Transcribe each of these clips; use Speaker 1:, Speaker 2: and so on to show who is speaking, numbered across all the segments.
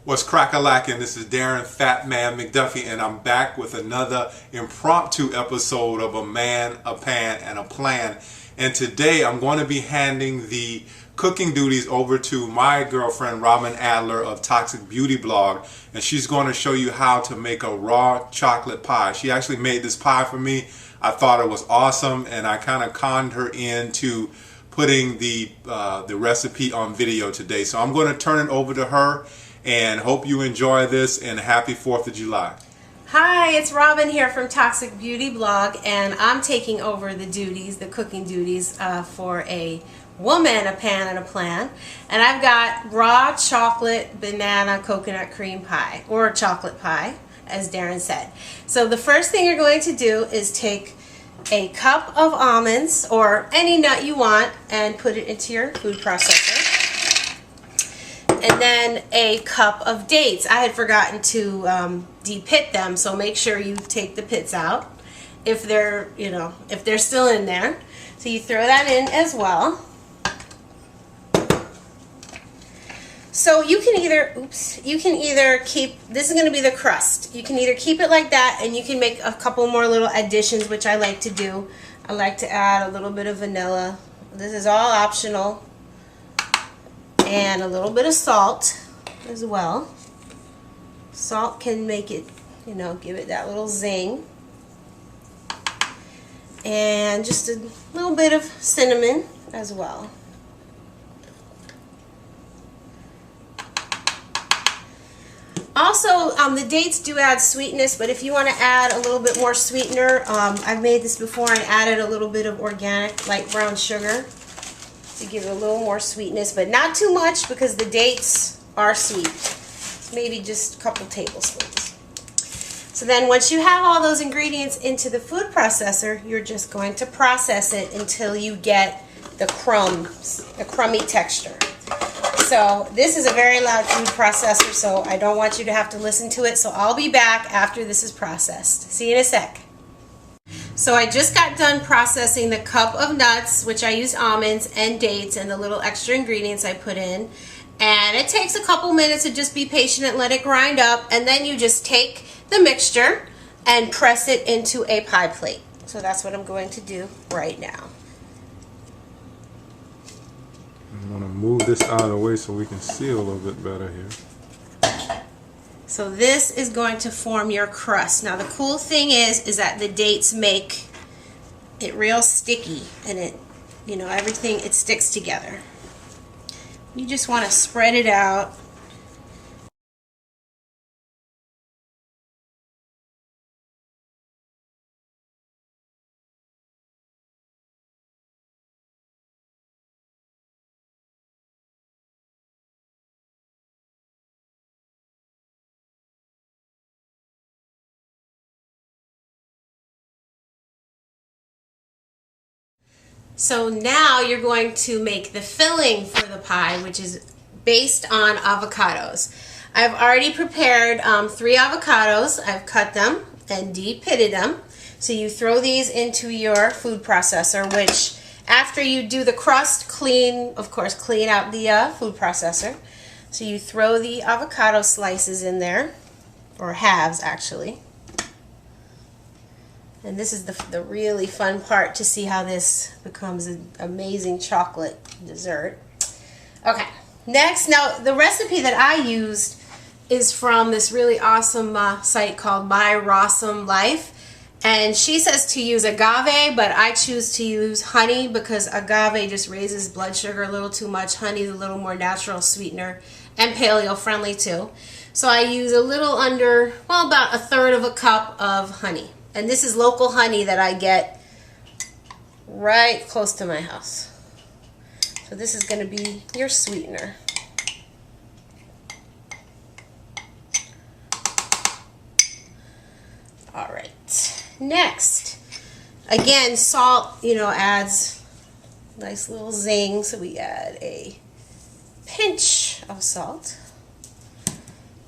Speaker 1: What's crack-a-lackin'? This is Darren Fat Man McDuffie, and I'm back with another impromptu episode of A Man, a Pan, and a Plan. And today I'm going to be handing the cooking duties over to my girlfriend Robin Adler of Toxic Beauty Blog, and she's going to show you how to make a raw chocolate pie. She actually made this pie for me. I thought it was awesome, and I kind of conned her into putting the recipe on video today. So I'm going to turn it over to her, and hope you enjoy this, and happy 4th of July.
Speaker 2: Hi, it's Robin here from Toxic Beauty Blog, and I'm taking over the duties, the cooking duties for a woman, a pan, and a plan. And I've got raw chocolate banana coconut cream pie, or chocolate pie, as Darren said. So the first thing you're going to do is take a cup of almonds, or any nut you want, and put it into your food processor. And then a cup of dates. I had forgotten to de-pit them, so make sure you take the pits out if they're, if they're still in there. So you throw that in as well. So you can either keep, this is going to be the crust. You can either keep it like that, and you can make a couple more little additions, which I like to do. I like to add a little bit of vanilla. This is all optional. And a little bit of salt as well. Salt can make it, give it that little zing. And just a little bit of cinnamon as well. Also, the dates do add sweetness, but if you want to add a little bit more sweetener, I've made this before and added a little bit of organic light brown sugar to give it a little more sweetness, but not too much because the dates are sweet. Maybe just a couple tablespoons. So then once you have all those ingredients into the food processor, you're just going to process it until you get the crumbs, the crummy texture. So this is a very loud food processor, so I don't want you to have to listen to it. So I'll be back after this is processed. See you in a sec. So I just got done processing the cup of nuts, which I used almonds and dates and the little extra ingredients I put in. And it takes a couple minutes to just be patient and let it grind up. And then you just take the mixture and press it into a pie plate. So that's what I'm going to do right now.
Speaker 1: I'm going to move this out of the way so we can see a little bit better here.
Speaker 2: So this is going to form your crust. Now the cool thing is that the dates make it real sticky, and it, everything, it sticks together. You just want to spread it out. So now you're going to make the filling for the pie, which is based on avocados. I've already prepared 3 avocados. I've cut them and de-pitted them. So you throw these into your food processor, which after you do the crust, clean out the food processor. So you throw the avocado slices in there, or halves actually. And this is the really fun part, to see how this becomes an amazing chocolate dessert. Okay, next, now the recipe that I used is from this really awesome site called My Rawsome Life. And she says to use agave, but I choose to use honey because agave just raises blood sugar a little too much. Honey is a little more natural sweetener and paleo friendly too. So I use a little under, well, about 1/3 of a cup of honey. And this is local honey that I get right close to my house. So this is going to be your sweetener. All right. Next, again, salt, adds a nice little zing. So we add a pinch of salt.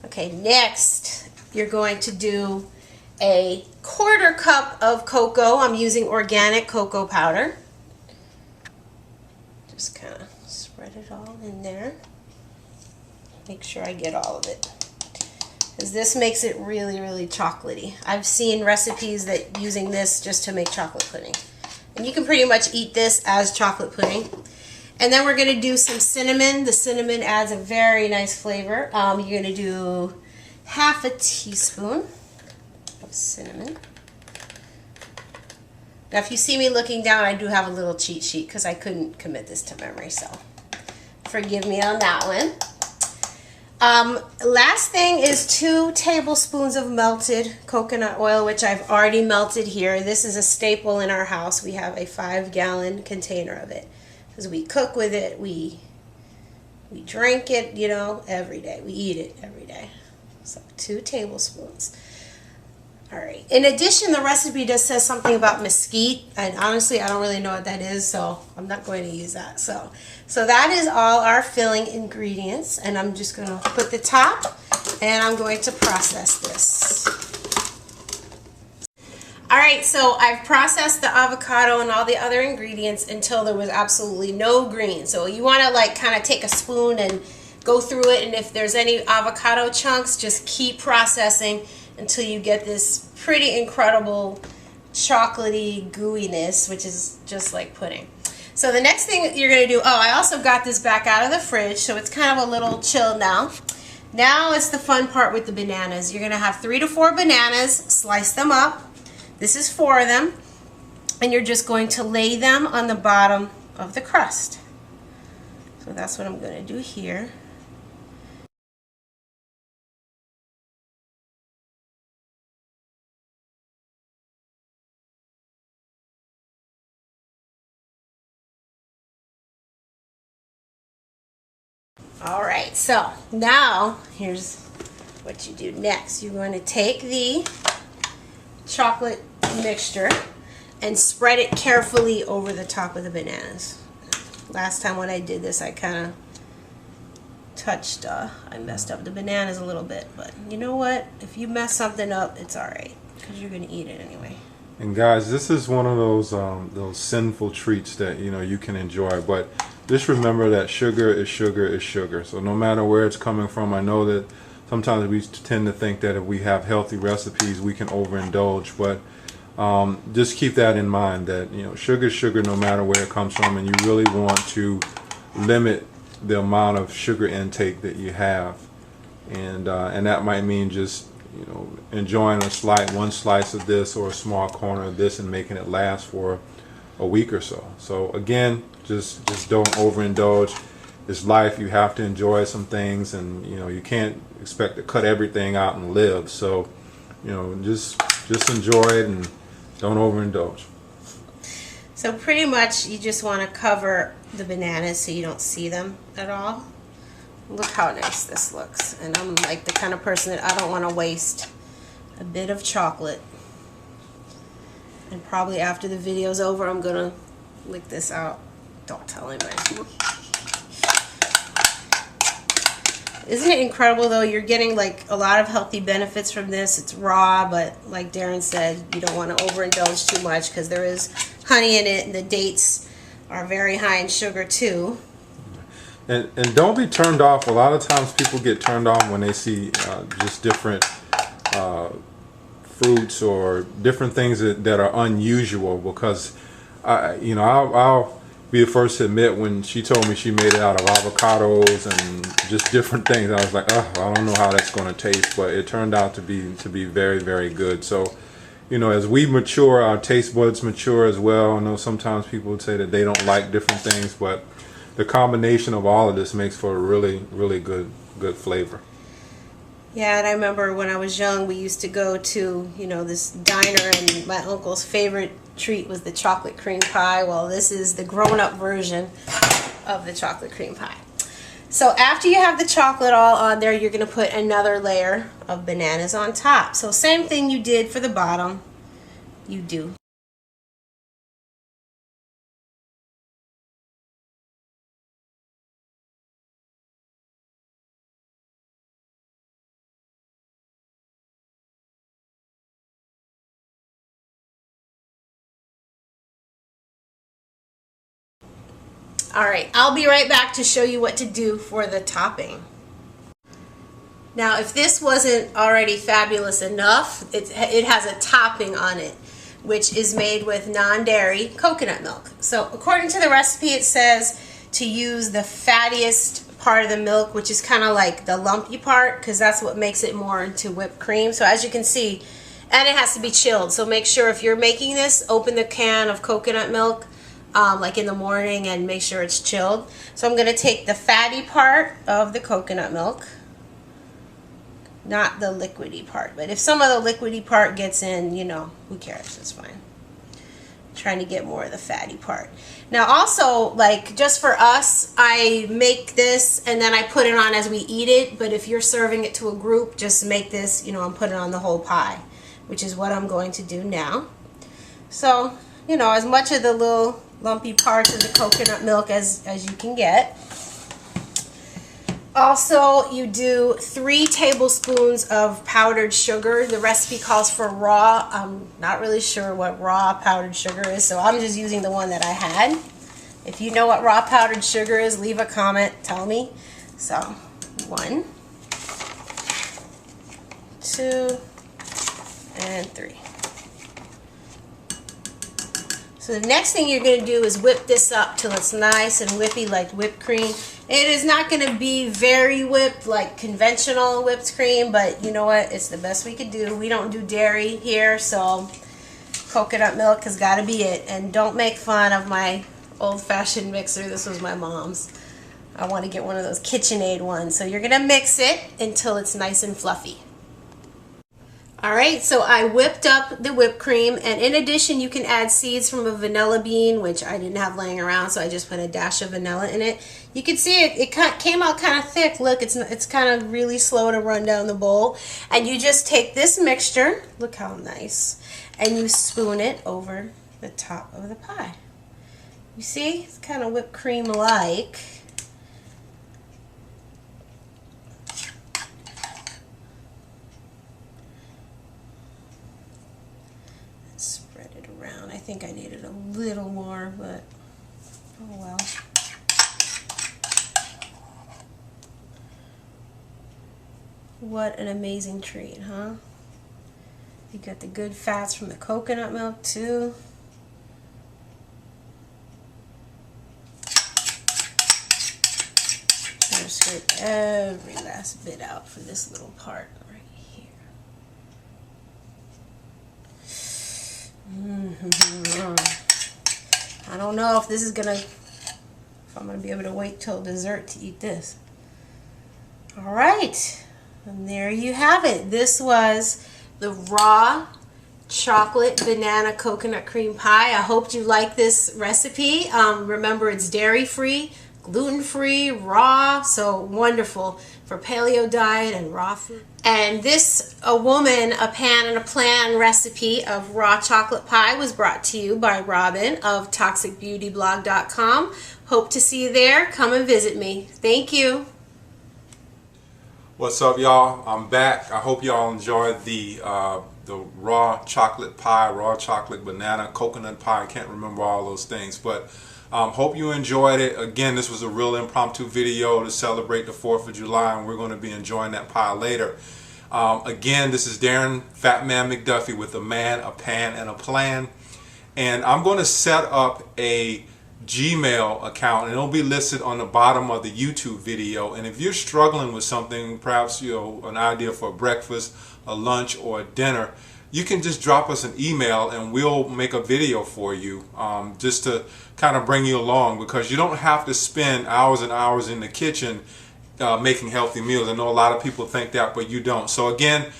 Speaker 2: Okay, next, you're going to do a 1/4 cup of cocoa. I'm using organic cocoa powder. Just kind of spread it all in there. Make sure I get all of it. because this makes it really, really chocolatey. I've seen recipes that using this just to make chocolate pudding. And you can pretty much eat this as chocolate pudding. And then we're going to do some cinnamon. The cinnamon adds a very nice flavor. You're going to do half a teaspoon of cinnamon. Now, if you see me looking down, I do have a little cheat sheet because I couldn't commit this to memory, so forgive me on that one. Last thing is 2 tablespoons of melted coconut oil, which I've already melted here. This is a staple in our house. We have a 5-gallon container of it because we cook with it. We drink it, you know, every day. We eat it every day. So 2 tablespoons. All right. In addition, the recipe just says something about mesquite, and honestly, I don't really know what that is, so I'm not going to use that. So that is all our filling ingredients, and I'm just going to put the top, and I'm going to process this. All right, so I've processed the avocado and all the other ingredients until there was absolutely no green. So you want to like kind of take a spoon and go through it, and if there's any avocado chunks, just keep processing until you get this pretty incredible chocolatey gooiness, which is just like pudding. So the next thing you're going to do, I also got this back out of the fridge, so it's kind of a little chill now. Now it's the fun part with the bananas. You're going to have 3 to 4 bananas, slice them up. This is 4 of them, and you're just going to lay them on the bottom of the crust. So that's what I'm going to do here. All right, so now here's what you do next. You're going to take the chocolate mixture and spread it carefully over the top of the bananas. Last time when I did this, I kind of touched, I messed up the bananas a little bit, but you know what? If you mess something up, it's all right, because you're going to eat it anyway.
Speaker 1: And guys, this is one of those sinful treats that, you know, you can enjoy, but just remember that sugar is sugar is sugar. So no matter where it's coming from, I know that sometimes we tend to think that if we have healthy recipes, we can overindulge, but just keep that in mind, that, you know, sugar is sugar no matter where it comes from, and you really want to limit the amount of sugar intake that you have, and that might mean just, you know, enjoying one slice of this or a small corner of this and making it last for a week or so. So again, just don't overindulge. It's life. You have to enjoy some things, and you know, you can't expect to cut everything out and live. So, you know, just enjoy it and don't overindulge.
Speaker 2: So pretty much you just want to cover the bananas so you don't see them at all. Look how nice this looks. And I'm like the kind of person that I don't want to waste a bit of chocolate. And probably after the video's over, I'm going to lick this out. Don't tell anybody. Isn't it incredible though? You're getting like a lot of healthy benefits from this. It's raw, but like Darren said, you don't want to overindulge too much because there is honey in it, and the dates are very high in sugar too.
Speaker 1: And don't be turned off. A lot of times people get turned off when they see just different fruits or different things that are unusual, because you know, I'll be the first to admit, when she told me she made it out of avocados and just different things, I was like, oh, I don't know how that's going to taste, but it turned out to be very, very good. So, you know, as we mature, our taste buds mature as well. I know sometimes people would say that they don't like different things, but the combination of all of this makes for a really, really good flavor.
Speaker 2: Yeah, and I remember when I was young, we used to go to, you know, this diner, and my uncle's favorite treat was the chocolate cream pie. Well, this is the grown-up version of the chocolate cream pie. So after you have the chocolate all on there, you're going to put another layer of bananas on top. So same thing you did for the bottom, you do. All right, I'll be right back to show you what to do for the topping. Now, if this wasn't already fabulous enough, it has a topping on it, which is made with non-dairy coconut milk. So according to the recipe, it says to use the fattiest part of the milk, which is kind of like the lumpy part, because that's what makes it more into whipped cream. So as you can see, and it has to be chilled. So make sure if you're making this, open the can of coconut milk like in the morning and make sure it's chilled. So I'm going to take the fatty part of the coconut milk, not the liquidy part, but if some of the liquidy part gets in, you know, who cares, it's fine. Trying to get more of the fatty part. Now also, like, just for us, I make this and then I put it on as we eat it, but if you're serving it to a group, just make this, you know, and put it on the whole pie, which is what I'm going to do now. So, you know, as much of the little lumpy parts of the coconut milk as you can get. Also, you do 3 tablespoons of powdered sugar. The recipe calls for raw. I'm not really sure what raw powdered sugar is, so I'm just using the one that I had. If you know what raw powdered sugar is, leave a comment, tell me. So, 1, 2, and 3. So the next thing you're going to do is whip this up till it's nice and whippy like whipped cream. It is not going to be very whipped like conventional whipped cream, but you know what? It's the best we could do. We don't do dairy here, so coconut milk has got to be it. And don't make fun of my old-fashioned mixer. This was my mom's. I want to get one of those KitchenAid ones. So you're going to mix it until it's nice and fluffy. Alright, so I whipped up the whipped cream, and in addition you can add seeds from a vanilla bean, which I didn't have laying around, so I just put a dash of vanilla in it. You can see it came out kind of thick. Look, it's kind of really slow to run down the bowl. And you just take this mixture, look how nice, and you spoon it over the top of the pie. You see? It's kind of whipped cream-like. Spread it around. I think I needed a little more, but oh well. What an amazing treat, huh? You got the good fats from the coconut milk too. I'm gonna scrape every last bit out for this little part right here. I don't know if this is if I'm gonna be able to wait till dessert to eat this. All right, and there you have it. This was the raw chocolate banana coconut cream pie. I hope you like this recipe. Remember, it's dairy free, gluten-free, raw, so wonderful for paleo diet and raw food. And this A Woman, a Pan, and a Plan recipe of raw chocolate pie was brought to you by Robin of ToxicBeautyBlog.com. Hope to see you there. Come and visit me. Thank you.
Speaker 1: What's up, y'all? I'm back. I hope y'all enjoyed the raw chocolate pie, raw chocolate banana, coconut pie. I can't remember all those things, but hope you enjoyed it. Again, this was a real impromptu video to celebrate the 4th of July, and we're going to be enjoying that pie later. Again, this is Darren Fat Man McDuffie with A Man, a Pan, and a Plan. And I'm going to set up a Gmail account, and it'll be listed on the bottom of the YouTube video. And if you're struggling with something, perhaps an idea for a breakfast, a lunch, or a dinner, you can just drop us an email and we'll make a video for you, just to kind of bring you along, because you don't have to spend hours and hours in the kitchen making healthy meals. I know a lot of people think that, but you don't. So again,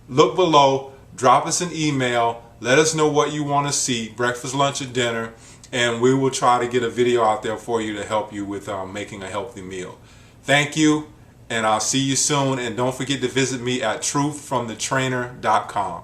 Speaker 1: look below, drop us an email, let us know what you want to see, breakfast, lunch, or dinner, and we will try to get a video out there for you to help you with making a healthy meal. Thank you, and I'll see you soon. And don't forget to visit me at truthfromthetrainer.com.